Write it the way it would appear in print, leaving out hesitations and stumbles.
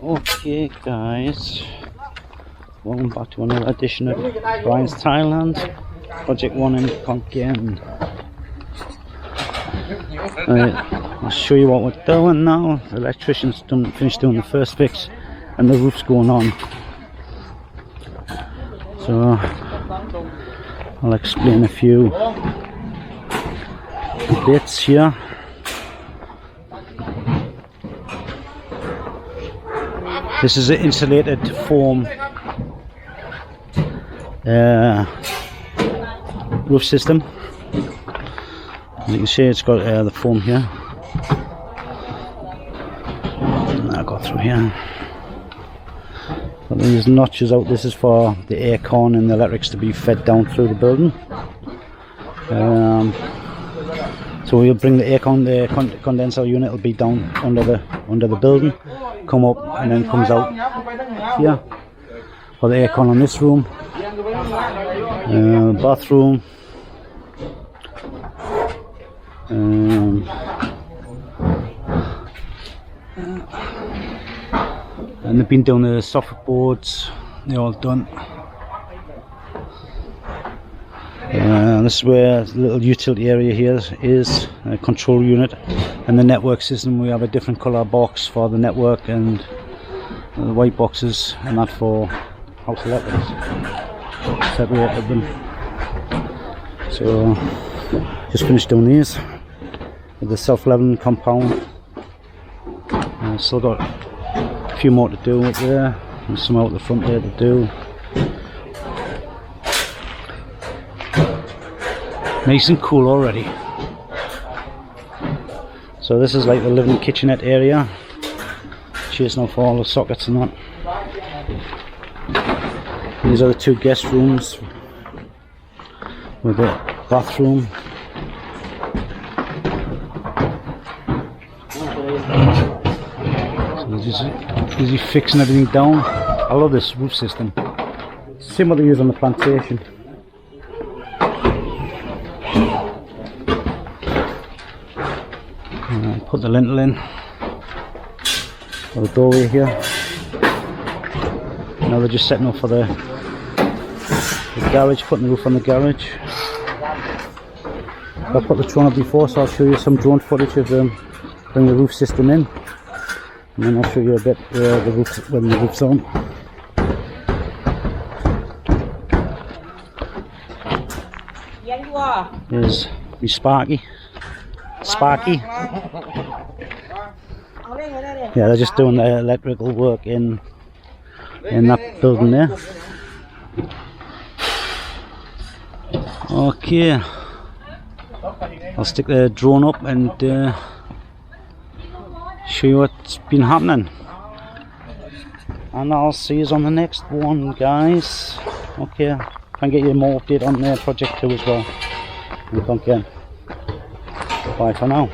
Okay guys, welcome back to another edition of Brian's Thailand, Project 1 in Khon kaen. I'll show you what we're doing now. The electrician's finished doing the first fix and the roof's going on. So I'll explain a few bits here. This is an insulated foam roof system. As you can see, it's got the foam here. And I'll go through here. Got these notches out. This is for the aircon and the electrics to be fed down through the building. So we'll bring the aircon, the condenser unit will be down under the building, come up and then comes out here for the aircon on this room, bathroom, and they've been doing the soffit boards. They're all done. This is where the little utility area here is, a control unit, and the network system. We have a different colour box for the network and the white boxes and that for house electrics. Separated them. So just finished doing these with the self-leveling compound. Still got a few more to do up there and some out the front there to do. Nice and cool already. So this is like the living kitchenette area, chasing off all the sockets and that. These are the two guest rooms with the bathroom. So just easy fixing everything down. I love this roof system. Same what they use on the plantation. Put the lintel in, got a doorway here. Now they're just setting up for the garage, putting the roof on the garage. I put the drone up before, so I'll show you some drone footage of them bring the roof system in, and then I'll show you a bit when the roof's on. There's me Sparky. Yeah, they're just doing the electrical work in that building there. Okay, I'll stick the drone up and show you what's been happening, and I'll see you on the next one, guys. Okay, can get you more update on the project 2 as well. Bye for now.